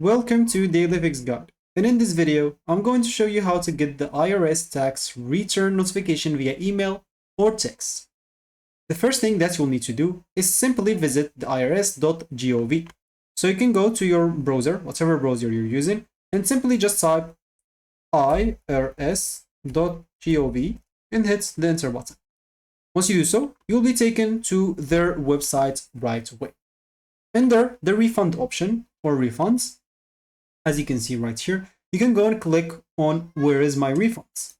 Welcome to Daily Fix Guide, and in this video, I'm going to show you how to get the IRS tax return notification via email or text. The first thing that you'll need to do is simply visit the irs.gov. So you can go to your browser, whatever browser you're using, and simply just type irs.gov and hit the enter button. Once you do so, you'll be taken to their website right away. Under the refund option or refunds, as you can see right here, you can go and click on where is my refunds.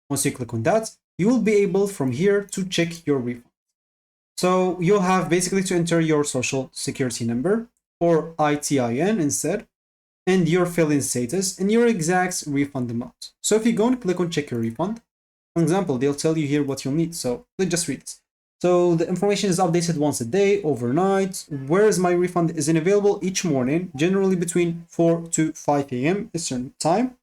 Once you click on that, you will be able from here to check your refunds. So you'll have basically to enter your social security number or ITIN instead, and your fill-in status and your exact refund amount. So if you go and click on check your refund, for example, they'll tell you here what you'll need. So let's just read it. So the information is updated once a day, overnight. Whereas my refund is available each morning, generally between 4 to 5 a.m. Eastern time.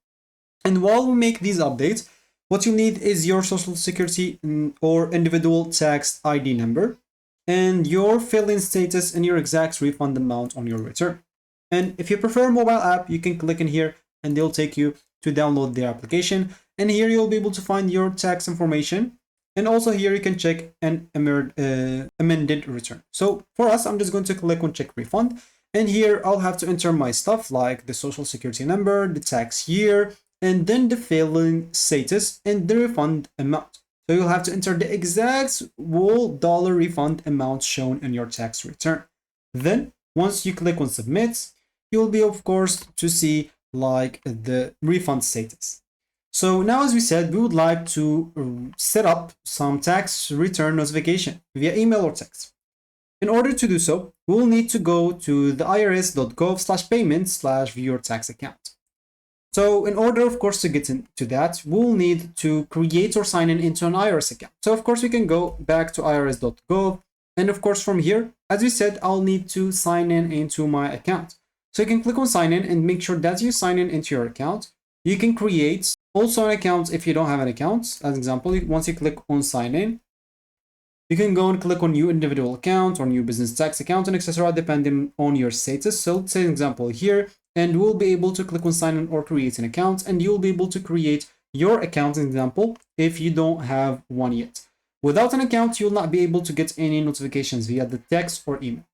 And while we make these updates, what you need is your social security or individual tax ID number and your fill-in status and your exact refund amount on your return. And if you prefer a mobile app, you can click in here and they'll take you to download their application. And here you'll be able to find your tax information. And also here you can check an amended return. So for us, I'm just going to click on check refund. And here I'll have to enter my stuff like the social security number, the tax year, and then the fill-in status and the refund amount. So you'll have to enter the exact whole dollar refund amount shown in your tax return. Then once you click on submit, you'll be of course to see like the refund status. So now, as we said, we would like to set up some tax return notification via email or text. In order to do so, we'll need to go to the irs.gov/payments/view your tax account. So in order, of course, to get into that, we'll need to create or sign in into an IRS account. So of course, we can go back to irs.gov. And of course, from here, as we said, I'll need to sign in into my account. So you can click on sign in and make sure that you sign in into your account. You can create also an account if you don't have an account. As an example, once you click on sign in, you can go and click on new individual account or new business tax account and etc. depending on your status. So let's say an example here, and we'll be able to click on sign in or create an account, and you'll be able to create your account, an example, if you don't have one yet. Without an account, you'll not be able to get any notifications via the text or email.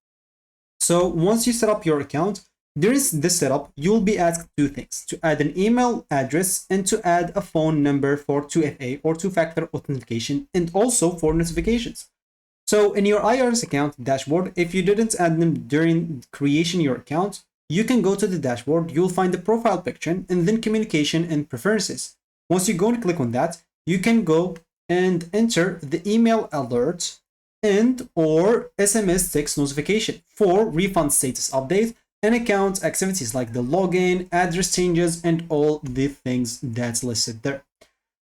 So once you set up your account, during this setup, you'll be asked two things: to add an email address and to add a phone number for 2FA or two-factor authentication, and also for notifications. So in your IRS account dashboard, if you didn't add them during creation of your account, you can go to the dashboard, you'll find the profile picture and then communication and preferences. Once you go and click on that, you can go and enter the email alert and or SMS text notification for refund status update and account activities like the login, address changes, and all the things that's listed there.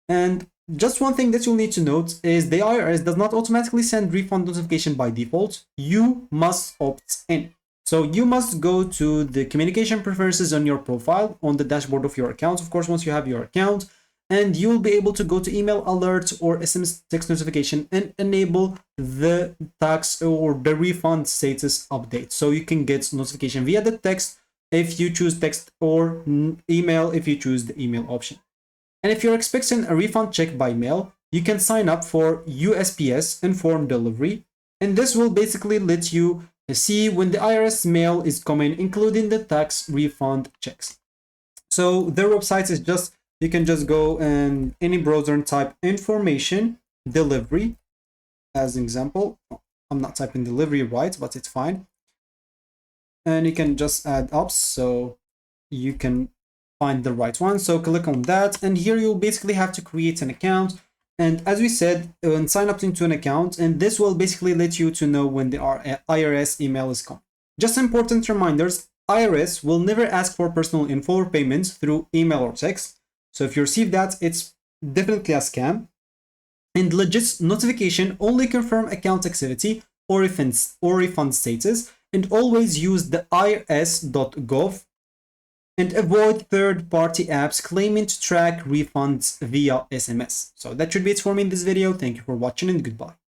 And just one thing that you'll need to note is the IRS does not automatically send refund notification by default. You must opt in. So you must go to the communication preferences on your profile on the dashboard of your account, of course, once you have your account, and you'll be able to go to email alert or SMS text notification and enable the tax or the refund status update. So you can get notification via the text if you choose text or email if you choose the email option. And if you're expecting a refund check by mail, you can sign up for USPS informed delivery. And this will basically let you see when the IRS mail is coming, including the tax refund checks. So their website is just, you can just go in any browser and type information delivery as an example. I'm not typing delivery right, but it's fine. And you can just add up so you can find the right one. So click on that, and here you'll basically have to create an account. And as we said, sign up into an account, and this will basically let you to know when the IRS email is coming. Just important reminders: IRS will never ask for personal info or payments through email or text. So if you receive that, it's definitely a scam. And legit notification only confirm account activity or refund status, and always use the irs.gov and avoid third-party apps claiming to track refunds via SMS. So that should be it for me in this video. Thank you for watching and goodbye.